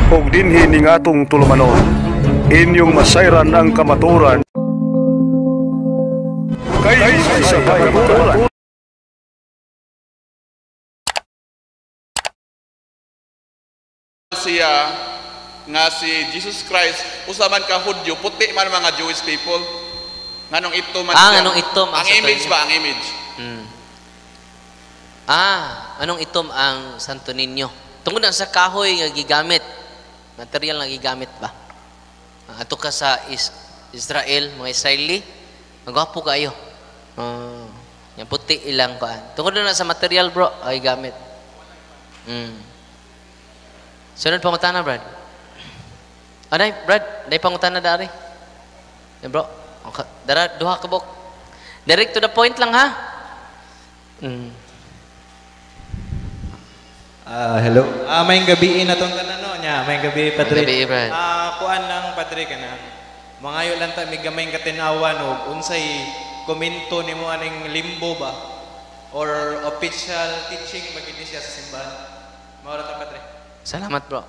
ug dinhi ning atong tulumanon. Inyong masayran ang kamaturan kay sa kamaturan. Siya nga si Jesus Christ usaman ka Hudyo, puti man mga Jewish people. Nganong ito man siya? Anong itom ang image ba? Ang image. Anong itom ang Santo Niño? Tungod na sa kahoy nga gigamit. Material nga gigamit ba? Ato ka sa Israel, mga Israeli, magwapo kayo. Yung puti ilang paan. Tungod na sa material, bro, ay gamit. Sunod pangutana, Brad. Anay, Brad, day pangutana dari. Bro, dara duha ka bok. Direct to the point lang ha. Hello. May gabi na tong tanano niya. May gabi, Padre. May gabi, Brad. Kuan lang, Padre, ka na. Mangayo lang ta, may gamay katinawan o unsay komento ni mo aning limbo ba? Or official teaching magindi siya sa simbahan? Maura ta, Padre. Salamat, bro.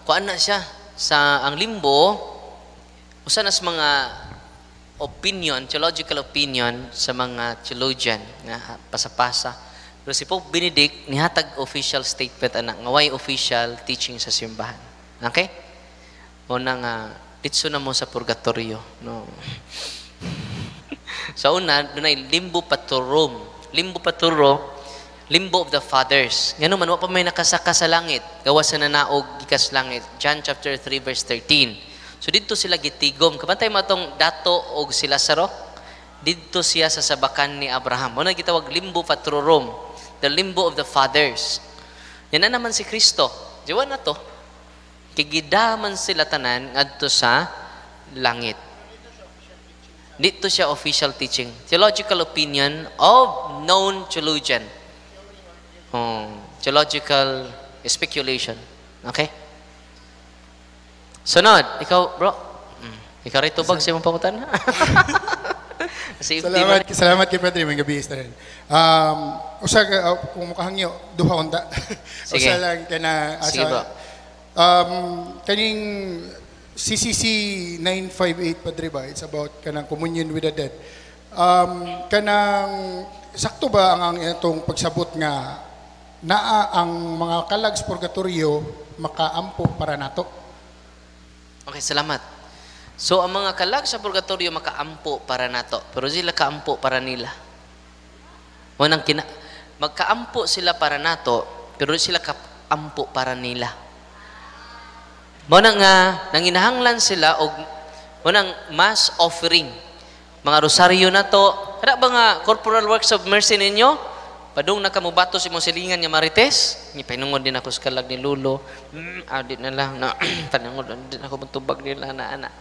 Kuan na siya sa ang limbo, usa na sa mga opinion, theological opinion sa mga theologian nga pasapasa. Pero si Pope Benedict nihatag official statement anak nga way official teaching sa simbahan. Okay? Una nga ditso na mo sa purgatorio, no. Sa una dunay limbo paturum. Limbo paturo, limbo of the fathers. Ngano man wa pa may nakasaka sa langit, gawas sa nanaog gikas langit. John chapter 3 verse 13. So didto sila gitigom. Kabantay mo atong Dato og si Lazaro. Didto siya sa sabakan ni Abraham. Mao na gitawag limbo patrurum, the limbo of the fathers. Yan na naman si Kristo. Diwa na to. Kigidaman sila tanan ngadto sa langit. Dito siya official teaching. Theological opinion of known theologian. Theological speculation. Okay? Sunod, ikaw, bro. Ikaw rito bag siya mong pangutan? Salamat kay Padre, may gabi Israel. Usa kung makahangyo duha unta. Usa lang kana sige, bro. Kaning CCC 958 Padre ba, it's about kanang communion with the dead. Kanang sakto ba ang itong pagsabot nga naa ang mga kalag sa purgatorio makaampo para nato? Okay, salamat. So, ang mga kalag sa purgatorio makaampo para nato, pero sila kaampo para nila. Magkaampo sila para nato, pero sila kaampo para nila. Muna nga, nanginahanglan sila og munang mass offering. Mga rosaryo na to, kada ba nga corporal works of mercy ninyo? Padung nakamubato si mong silingan nga marites, ni pinungod din ako sa kalag ni Lulo. Di na lang na panungod din ako matubag nila na anak.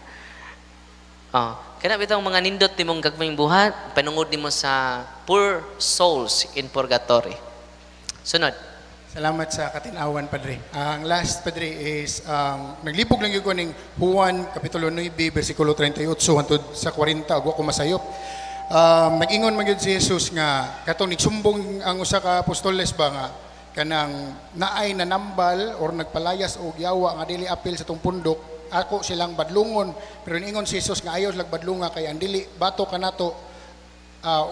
Kaya bitang mga nindot ni mong gagmayng buhat, panungod nimo sa poor souls in purgatory. Sunod. Salamat sa katinawan, Padre. Ang last, Padre, is naglibog lang yung kuning Juan, Kapitulo 9, versikulo 38, hantod sa 40, agwa ko masayop. Nag-ingon man yun si Jesus nga, katong nagsumbong ang usa ka apostoles ba nga, kanang naay nanambal or nagpalayas o yawa nga dili apil sa tong pundok, ako silang badlungon. Pero ningon si Jesus nga ayaw silang badlunga kay ang dili bato kanato,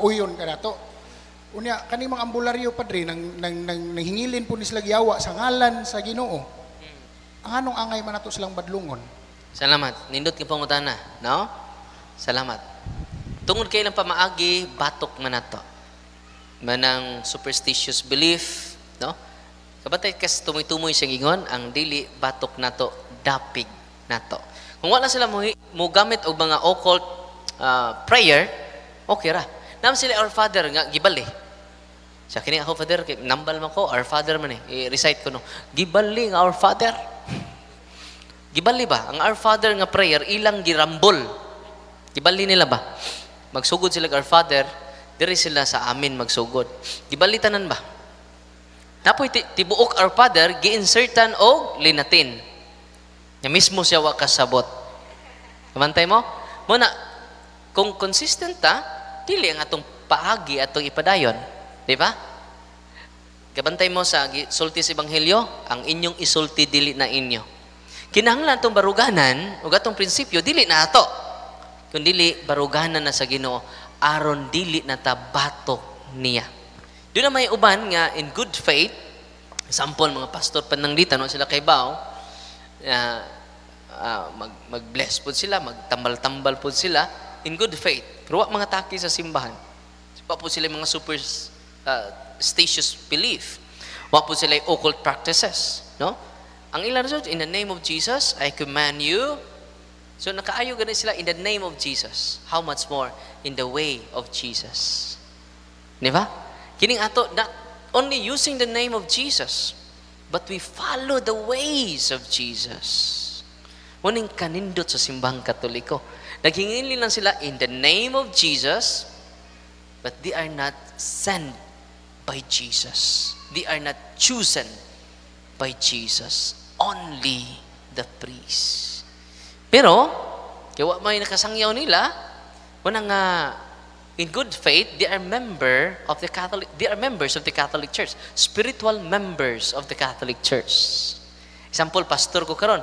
uyon kanato. Unya kani mga ambularyo, Padre, nang hingilin po ni sila yawa sa ngalan sa Ginoo. Ang anong angay man nato silang badlungon? Salamat. Nindot kay pangutana, no? Salamat. Tungod kay lang pamaagi, batok man nato. Manang superstitious belief, no? Kabatay kas tumoy-tumoy siyang ingon, ang dili batok nato, dapig nato. Kung wala sila mo gamit og mga occult prayer, okay ra. Nam sila Our Father nga gibali. Sa kini ako, Father, nambal man ko, Our Father man i-recite ko no. Gibali nga Our Father. Gibali ba? Ang Our Father nga prayer ilang girambol. Gibali nila ba? Magsugod sila Our Father, diri sila sa amin magsugod. Gibali tanan ba? Tapoy tibuok Our Father gi-insertan og linatin. Nya mismo siya wa kasabot. Kamantay mo? Muna kung consistent ta, dili ang atong paagi atong ipadayon. Di ba? Kabantay mo sa sulti sa Ebanghelyo, ang inyong isulti dili na inyo. Kinahanglan itong baruganan, o gatong prinsipyo, dili na ato. Kung dili, baruganan na sa Ginoo, aron dili na tabatok niya. Doon na may uban nga, in good faith, example, mga pastor pananglitan, no, sila kay Bao, mag-bless po sila, magtambal-tambal po sila, in good faith. Pero wak mga taki sa simbahan. Pa po sila mga superstitious belief. Wak po sila occult practices. No? Ang ilan result, in the name of Jesus, I command you. So nakaayo ganun sila, in the name of Jesus. How much more in the way of Jesus? Di ba? Kining ato, not only using the name of Jesus, but we follow the ways of Jesus. Muning kanindot sa simbang Katoliko. Naghingili lang sila in the name of Jesus, but they are not sent by Jesus. They are not chosen by Jesus. Only the priest. Pero, kaya may nakasangyaw nila, muna nga, in good faith, they are members of the Catholic Church. Spiritual members of the Catholic Church. Example, pastor ko karon,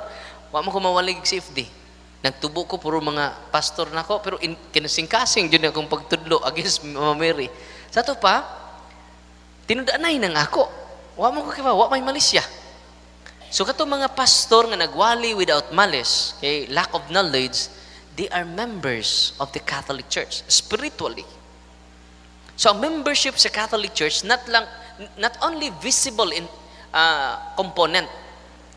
wa mo ko mawalig si FD. Nagtubo ko puro mga pastor nako, pero kinasing-kasing jud akong pagtudlo against Mama Mary. Sa to pa, tinudanay nang ako. Wa mo ko kiba, wa may malisya. So kato mga pastor nga nagwali without malice, okay, lack of knowledge, they are members of the Catholic Church spiritually. So ang membership sa Catholic Church not only visible in component.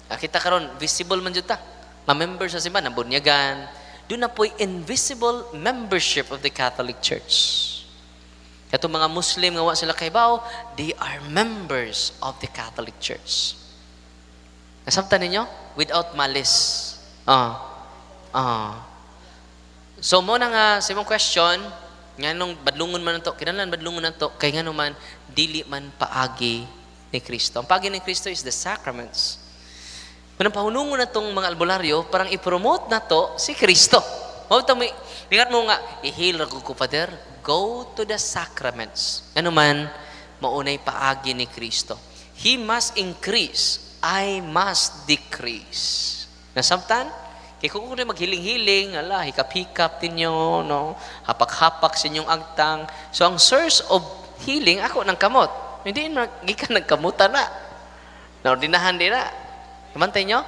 Kita karon visible man jud ta. Ma-member sa simbahan ng bunyagan. Doon na po'y invisible membership of the Catholic Church. Kato mga Muslim nga wa sila kay Bao, they are members of the Catholic Church. Nasabtan ninyo? Without malice. So, mo na nga, sa imong question, nga nung badlungon man ito, kinahanglan badlungon na ito, kay nga naman, dili man paagi ni Kristo. Ang paagi ni Kristo is the sacraments. Kung ang pahunungon na itong mga albularyo, parang i-promote na to si Kristo. Lingat mo nga, i-heal ko ko, Father, go to the sacraments. Ano man, maunay paagi ni Kristo. He must increase, I must decrease. Nasabtan? Kaya kung maghiling-hiling, hikap-hikap ninyo, no? Hapak-hapak sa inyong agtang. So, ang source of healing, ako ng kamot. Hindi gikan nagkamutan na. Naordinahan din na. Namantay nyo?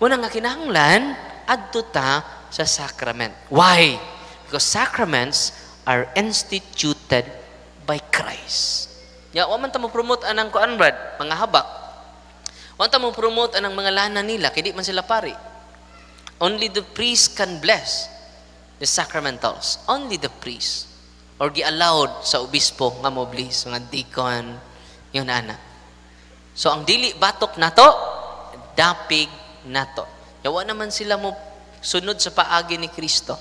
Muna nga kinahanglan, adto ta sa sacrament. Why? Because sacraments are instituted by Christ. Ya, waman ta mo promote anang kuan brad, mga habak. Waman ta mo promote anang mga lana nila, kaya di man sila pari. Only the priest can bless the sacramentals. Only the priest. Or gi-allowed sa obispo nga mo bless, mga deacon, yung nana. So, ang dili batok na to, dapig na to. Yawa naman sila mo sunod sa paagi ni Kristo.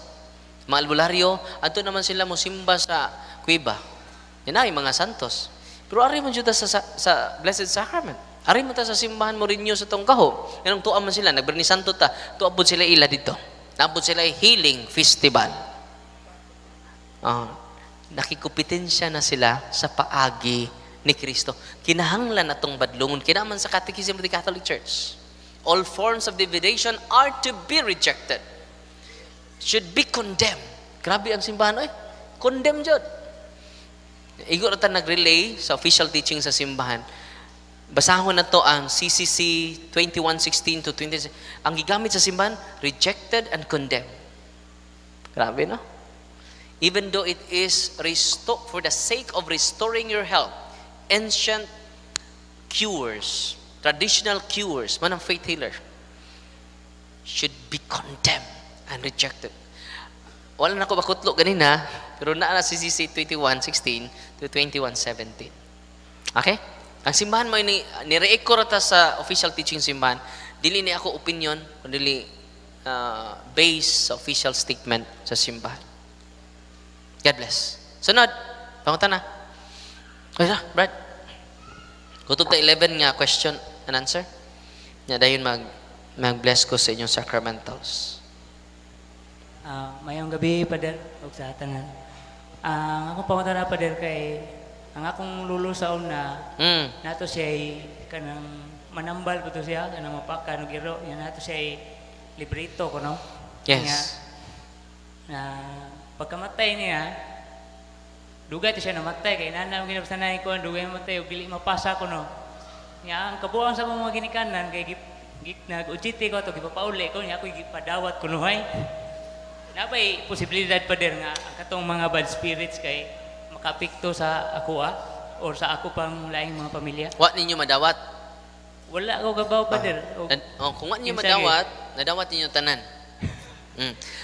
Mga albularyo, ato naman sila mo simba sa kuiba. Yan ay mga santos. Pero ari mo dyan sa Blessed Sacrament. Ari mo ta sa simbahan mo rin nyo sa tong kaho. Yanong tuwa man sila, nagberni santo ta, tuwabod sila ila dito. Naabot sila healing festival. Nakikupitensya na sila sa paagi ni Kristo. Kinahanglan atong badlungon. Kinaman sa Catechism of the Catholic Church. All forms of divination are to be rejected. Should be condemned. Grabe ang simbahan, oy. Condemn jud. Igo na ta nag-relay sa official teaching sa simbahan. Basahon na to ang CCC 21:16 to 20. Ang gigamit sa simbahan, rejected and condemned. Grabe, no? Even though it is for the sake of restoring your health, ancient cures, traditional cures, man ang faith healer, should be condemned and rejected. Wala na ko bakutlo ganina, pero naa na CCC 21:16 to 21:17. Okay? Ang simbahan mo ni-record ta sa official teaching simbahan, dili ni ako opinion, dili based sa official statement sa simbahan. God bless. Sunod, pangutan na. Kaya, Brad. Kutob ta 11 nga question and answer. Nya dayon mag-bless ko sa inyong sacramentals. Mayong gabi, Pader, o sa tanan. Ako pangutan na, Pader, kay ang akong lulo sa una, nato siya kanang manambal ko to siya, kanang mapaka, no giro, yan nato siya librito ko, no? Yes. Nga, na pagkamatay niya, dugay to siya namatay, kaya nanam ginapsanay ko, dugay matay, o dili mapasa ko, no? Nga, ang kabuang sa mga ginikanan, kaya nag-ujiti ko ito, gipapauli ko, niya ako gipadawat ko, no, hay? Napay posibilidad pa din nga, katong mga bad spirits kay makapikto sa ako or sa ako pang laing mga pamilya. Wa ninyo madawat. Wala ako gabaw pa dir. Kung wa ninyo madawat, nadawat ninyo tanan.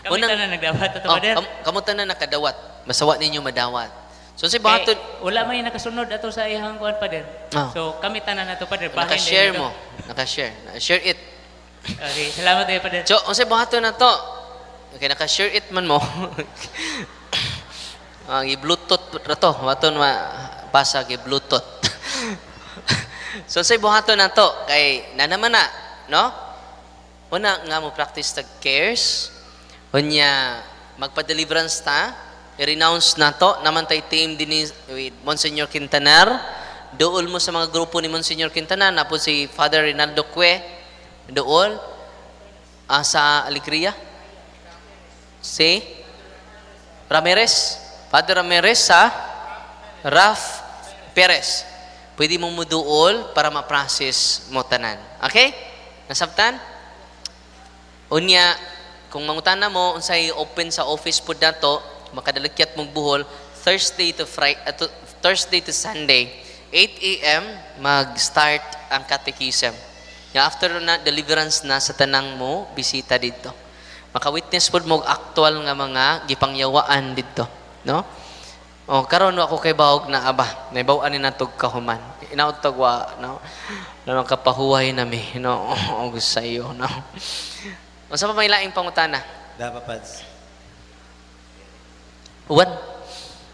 Kami tanan nagdawat ato pa dir. Kamo tanan nakadawat. Masawa ninyo madawat. So si Kay, bahatod wala may nakasunod ato sa ihang kuan pa dir. So kami tanan ato pa dir. Naka-share mo. Naka-share. Share it. Okay, salamat kayo pa dir. So, unsay bahatod na to? Okay, naka-share it man mo. I-bluetooth ra to. Waton pasa i-bluetooth. So say buhaton na to kay naman na, no? Una nga mo practice tag cares. Unya magpa-deliverance ta, i-renounce na to naman tay team din with Monsignor Quintanar. Dool mo sa mga grupo ni Monsignor Quintanar na po si Father Rinaldo Cue. Dool sa Alegria. Si Ramirez. Father Ramirez sa Raf Perez. Pwede mong muduol para ma-process mo tanan. Okay? Nasabtan? Unya, kung mangutana mo, unsay open sa office po dato, makadalakyat mong buhol, Thursday to Sunday, 8 a.m., mag-start ang catechism. After na, deliverance na sa tanang mo, bisita dito. Maka-witness po mo actual nga mga gipangyawaan dito. No? O karon ako kay bahog na aba, naibaw-an ni natog kahuman. Inautog wa, no? Naman kapahuway nami, no? O sa iyo, no? Unsa pa may laing pangutana? Dapa pads. Uwan.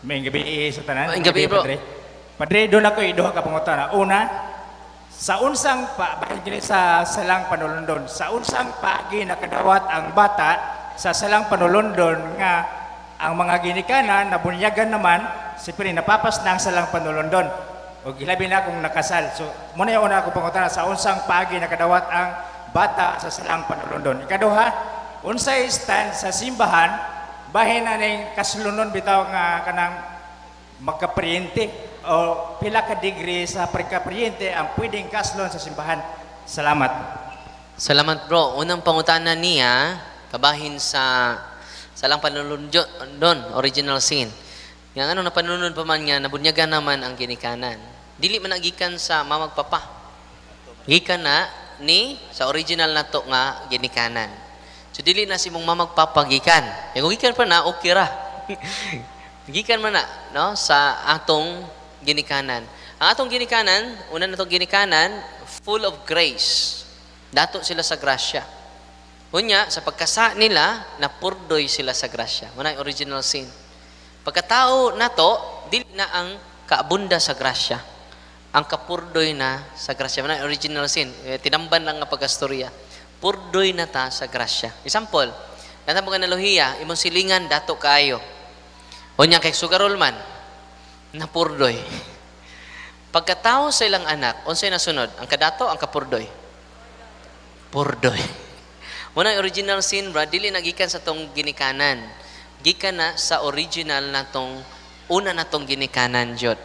May gabi sa tanan. May gabi, bro. Padre, doon ako iduha ka pangutana. Una, sa unsang sa salang panulundon, sa unsang paagi nakadawat ang bata sa salang panulundon nga ang mga ginikanan na bunyagan naman, siyempre napapas na ang salang panulundon. O gilabi na kung nakasal. So, muna yung una akong pangutana, sa unsang paagi nakadawat ang bata sa salang panulundon. Ikaduha, unsay stand sa simbahan, bahin na ng kaslunon bitaw nga kanang magkapriyente o pila ka degree sa pagkapriyente ang pwedeng kaslon sa simbahan. Salamat. Salamat, bro. Unang pangutana niya, kabahin sa salang panulundon, original sin. Yang ano na panunod pa man nga, nabunyagan naman ang ginikanan. Dili man nagikan sa mamagpapa. Gikan na ni sa original na to nga ginikanan. So dili na si mong mamagpapa gikan. Kung gikan pa na, okay ra. Gikan man na, no? Sa atong ginikanan. Ang atong ginikanan, una na itong ginikanan, full of grace. Dato sila sa grasya. Unya, sa pagkasa nila, napurdoy sila sa grasya. Muna yung original sin. Pagkatao na to, dili na ang kaabunda sa grasya. Ang kapurdoy na sa grasya. Muna yung original sin. Tinamban lang nga pagkastorya. Purdoy na ta sa grasya. Example, kanta mo ka naluhiya, imong silingan, dato kaayo. Unya, kay sugarol man, napurdoy. Pagkatao sa ilang anak, unsay nasunod? Ang kadato, ang kapurdoy. Purdoy. Muna original sin, bro, dili nagikan sa tong ginikanan. Gikan na sa original na tong una na tong ginikanan, Jod.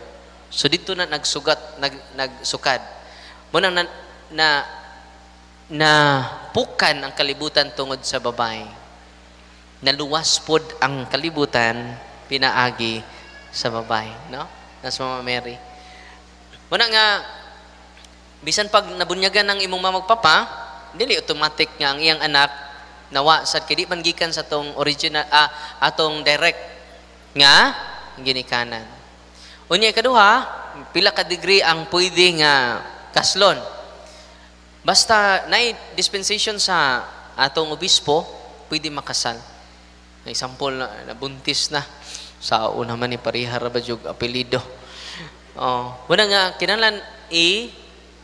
So dito na nagsukad. Muna na pukan ang kalibutan tungod sa babae. Naluwas pod ang kalibutan pinaagi sa babae, no? Nas Mama Mary. Muna nga bisan pag nabunyagan ng imong mamagpapa, dili automatic nga ang iyang anak nawa sad kay di man gikan sa tong original atong direct nga ginikanan. Unya ikaduha, pila ka degree ang pwede nga kaslon. Basta nay dispensation sa atong obispo, pwede makasal. Example na buntis na sa una man ni parihar ba jug apelyido. Wala nga kinahanglan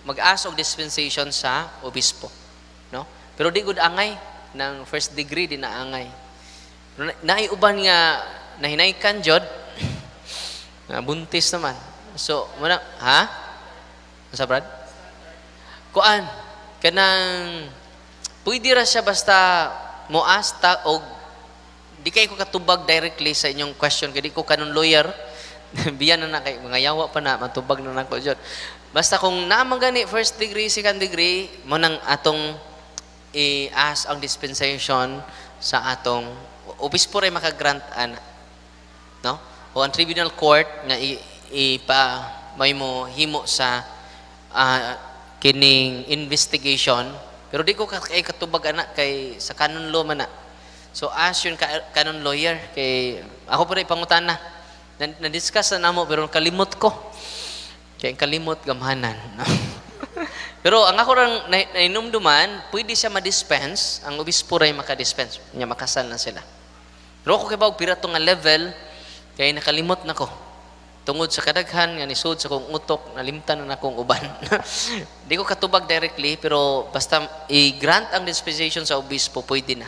mag-ask og dispensation sa obispo. No? Pero di gud angay ng first degree di na angay. Naay uban nga nahinaykan jud buntis naman. So, muna, ha? Sa Brad? Kuan, kanang, pwede ra siya basta moasta o di kayo ko katubag directly sa inyong question, kaya di ko kanong lawyer, biyan na kay mga yawa pa na, matubag na nako dyan. Basta kung naman gani, first degree, second degree, mo nang atong i-ask ang dispensation sa atong, obispo rin makagrant ana. No? O ang tribunal court nga may mo himo sa kining investigation, pero di ko kay katubag anak kay sa canon law man na. So ask yun canon lawyer kay ako pa rin pangutan na discuss na namo pero kalimot ko kay kalimot gamhanan. No? Pero ang ako rang nainumduman, pwede siya ma-dispense, ang obispo rin maka-dispense niya, makasal na sila. Pero ako kay bawag pirato nga level kay nakalimot na ko. Tungod sa kadaghan nga nisud sa kong utok, nalimtan na akong uban. Di ko katubag directly, pero basta i-grant ang dispensation sa obispo, pwede na.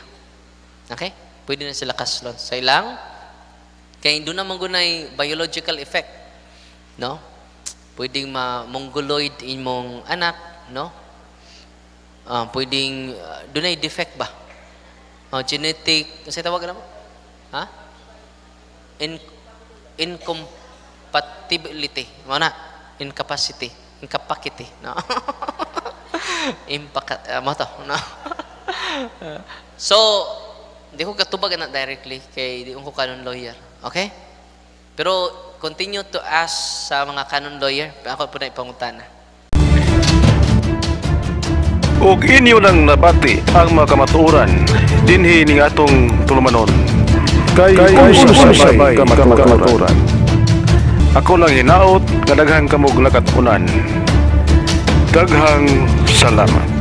Okay? Pwede na sila kaslon. Sa ilang, kaya doon na manggunay biological effect. No? Pwedeng mongoloid imong anak, no? Pwedeng, doon ay defect ba? Genetic, kasi tawag na mo? Ha? Incompatibility. Mana? Incapacity. No? Mo to, no? So, di ko katubag na directly kay di ko canon lawyer. Okay? Pero, continue to ask sa mga canon lawyer. Ako po na ipangutana. Ug inyo nang nabati ang mga kamatuoran dinhi ning atong tulumanon. Kay sabay kamatuoran. Ako lang hinaot nga daghang kamog nakatunan. Daghang salamat.